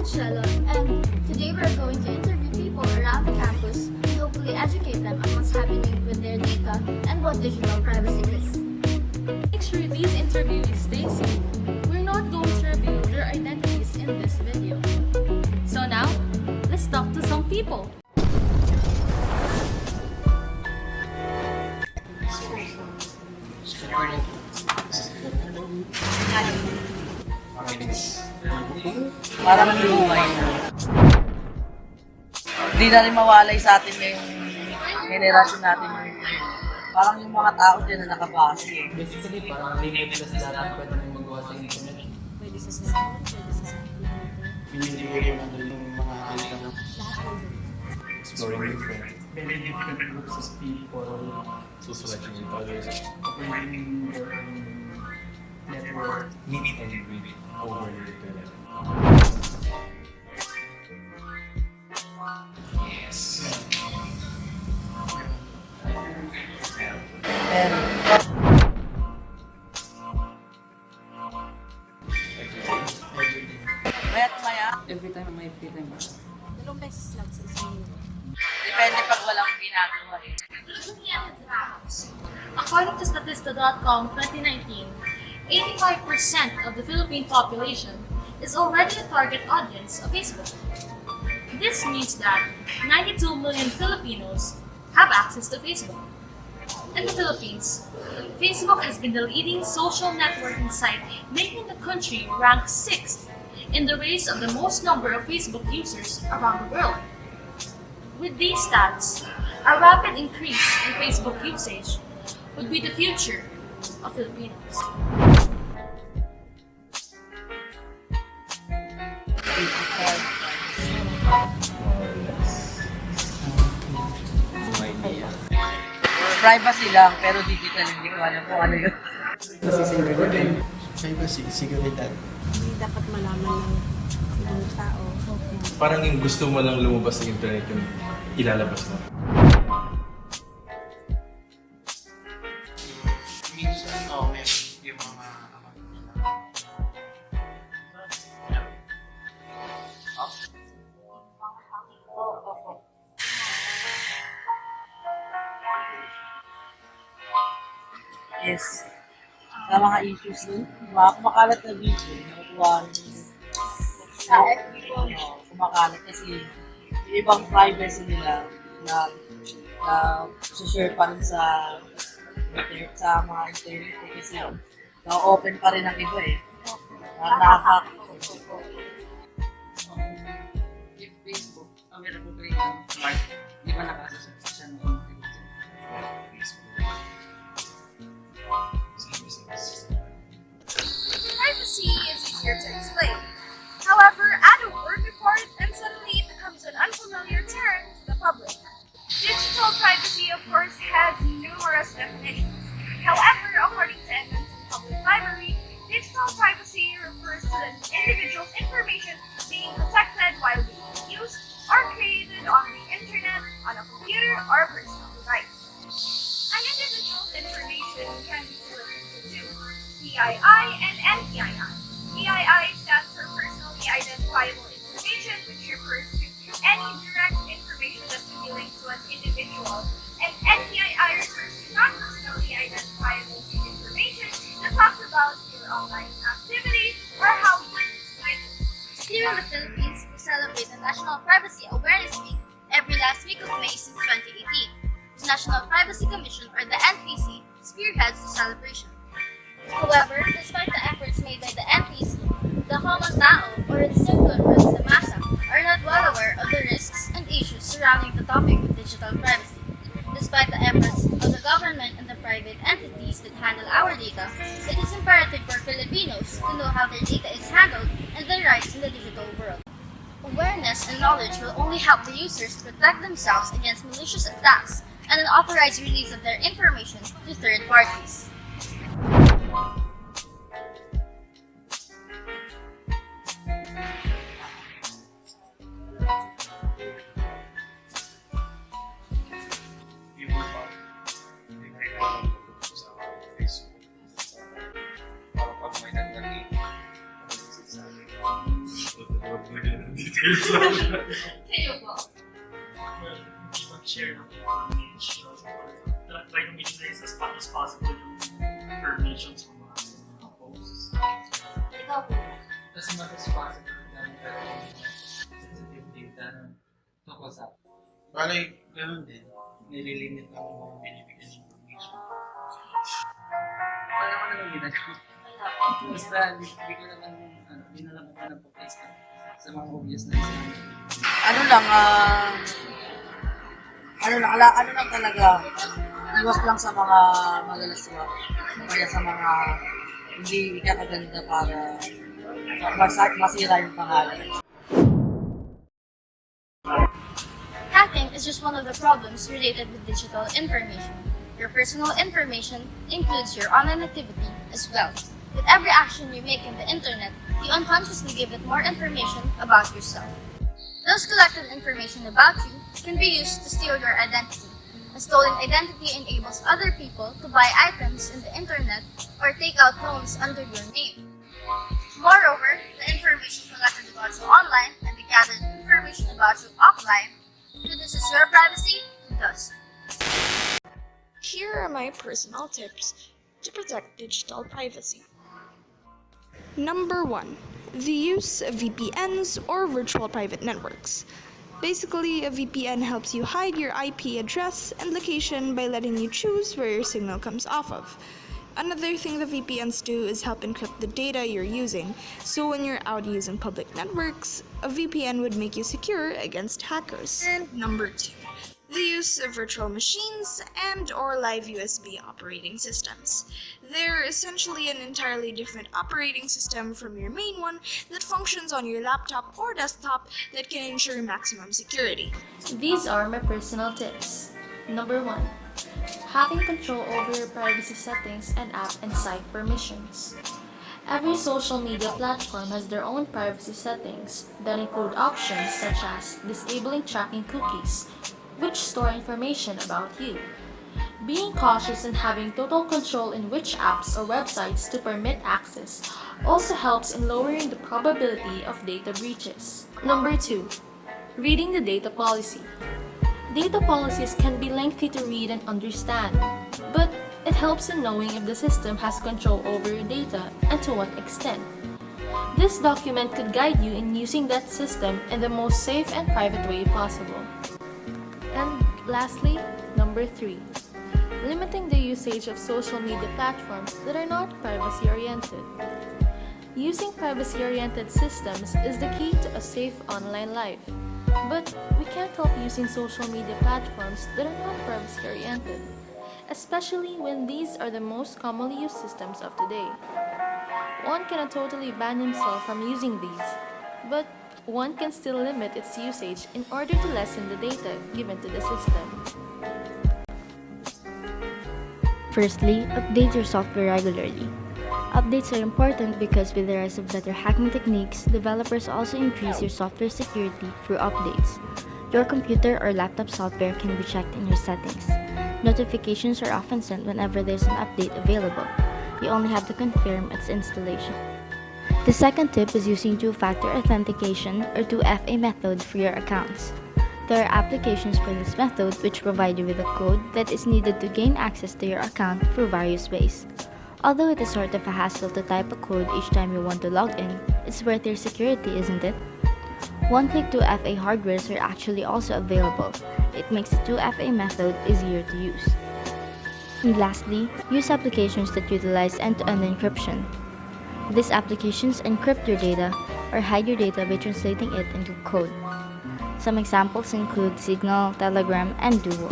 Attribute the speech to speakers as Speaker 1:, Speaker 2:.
Speaker 1: Shella, and today we're going to interview people around the campus to hopefully educate them on what's happening with their data and what digital privacy is.
Speaker 2: Make sure these interviewees stay safe. We're not going to reveal their identities in this video. So now, let's talk to some people.
Speaker 3: Parang lumay na. Hindi na rin mawalay sa atin ngayong generasyon natin ngayon. Parang yung mga tao dyan na nakabase eh.
Speaker 4: Basically, parang limitless sila lahat pwede nang magawa sa internet.
Speaker 2: Pwede sa cellphone, pwede sa
Speaker 4: Binibigay mo na yung mga data mo. Exploring very different groups of people.
Speaker 5: Socializing with others.
Speaker 4: Operating your own network.
Speaker 5: Meet and greet over the internet. Yes.
Speaker 3: And maya't maya,
Speaker 4: Every time may free time ba?
Speaker 2: Dalawang beses lang sa isang linggo.
Speaker 3: depende pag walang ginagawa eh.
Speaker 2: According to Statista.com 2019, 85% of the Philippine population is already a target audience of Facebook. This means that 92 million Filipinos have access to Facebook. In the Philippines, Facebook has been the leading social networking site, making the country rank 6th in the race of the most number of Facebook users around the world. With these stats, a rapid increase in Facebook usage would be the future of Filipinos.
Speaker 5: No idea.
Speaker 3: Privacy lang, pero digital, hindi ko alam kung ano yun.
Speaker 4: Kasi seguridad. Privacy, seguridad.
Speaker 6: Hindi dapat malaman ng tao.
Speaker 5: Parang yung gusto mo lang lumabas sa internet yung ilalabas mo.
Speaker 4: Minsan, meron yung mga
Speaker 3: Yes. Sa mga issues nun, mga kumakalat na video, nakukuha kumakalat kasi yung ibang privacy nila na share pa rin sa mga internet eh, kasi na-open pa rin ang iba eh. Nakaka-
Speaker 7: If Facebook, meron po kayo ng smart, di ba nakasasap siya ng content?
Speaker 1: Privacy is easier to explain. However, add a word before it and suddenly it becomes an unfamiliar term to the public. Digital privacy, of course, has numerous definitions. However, according to Edmonton Public Library, digital privacy refers to the individual's information being protected while being used or created on the internet, on a computer, or personal device. An individual's information can be split into two, PII and NPII. PII stands for Personally Identifiable Information, which refers to any direct information that can be linked to an individual, and NPII refers to non-personally identifiable information that talks about your online activity or how you use it. Here in the Philippines, we celebrate the National Privacy Awareness Week every last week of May since 2018. The National Privacy Commission, or the NPC, spearheads the celebration. However, despite the efforts made by the NPC, the common tao, or its simpler as the masa, are not well aware of the risks and issues surrounding the topic of digital privacy. Despite the efforts of the government and the private entities that handle our data, it is imperative for Filipinos to know how their data is handled and their rights in the digital world. Awareness and knowledge will only help the users protect themselves against malicious attacks and an authorized release of their information to third parties.
Speaker 5: Parang pag may nagdating, sa akin,
Speaker 8: details lang.
Speaker 2: Kayo po.
Speaker 8: Well, hindi mag-share ng information. Try to minimize as much as possible yung permissions ng mga posts.
Speaker 2: Ikaw po.
Speaker 4: As much as possible gamit ang sensitive data tungkol sa
Speaker 9: Bale, ganun din. Nililimit lang yung binibigyan ng information.
Speaker 7: Wala naman naman ginagawa. Basta hindi na lang ako nagpo-place sa mga obvious na isa.
Speaker 3: Ano lang, ano lang talaga, iwas lang sa mga malalaswa, kaya sa mga hindi ikakaganda para masira yung pangalan.
Speaker 2: Hacking is just one of the problems related with digital information. Your personal information includes your online activity as well. With every action you make in the internet, you unconsciously give it more information about yourself. Those collected information about you can be used to steal your identity. A stolen identity enables other people to buy items in the internet or take out loans under your name. Moreover, the information collected about you online and the gathered information about you offline reduces your privacy to dust.
Speaker 10: Here are my personal tips to protect digital privacy. Number 1. The use of VPNs or virtual private networks. Basically, a VPN helps you hide your IP address and location by letting you choose where your signal comes off of. Another thing the VPNs do is help encrypt the data you're using, so when you're out using public networks, a VPN would make you secure against hackers. And number 2. The use of virtual machines and or live USB operating systems. They're essentially an entirely different operating system from your main one that functions on your laptop or desktop that can ensure maximum security.
Speaker 2: These are my personal tips. Number 1. Having control over your privacy settings and app and site permissions. Every social media platform has their own privacy settings that include options such as disabling tracking cookies, which store information about you. Being cautious and having total control in which apps or websites to permit access also helps in lowering the probability of data breaches. Number 2. Reading the data policy. Data policies can be lengthy to read and understand, but it helps in knowing if the system has control over your data and to what extent. This document could guide you in using that system in the most safe and private way possible. And lastly, number 3. Limiting the usage of social media platforms that are not privacy-oriented. Using privacy-oriented systems is the key to a safe online life. But we can't help using social media platforms that are not privacy-oriented, especially when these are the most commonly used systems of today. One cannot totally ban himself from using these, but one can still limit its usage in order to lessen the data given to the system.
Speaker 11: Firstly, update your software regularly. Updates are important because with the rise of better hacking techniques, developers also increase your software security through updates. Your computer or laptop software can be checked in your settings. Notifications are often sent whenever there's an update available. You only have to confirm its installation. The second tip is using two-factor authentication or 2FA method for your accounts. There are applications for this method which provide you with a code that is needed to gain access to your account through various ways. Although it is sort of a hassle to type a code each time you want to log in, it's worth your security, isn't it? One-click 2FA hardwares are actually also available. It makes the 2FA method easier to use. And lastly, use applications that utilize end-to-end encryption. These applications encrypt your data or hide your data by translating it into code. Some examples include Signal, Telegram, and Duo.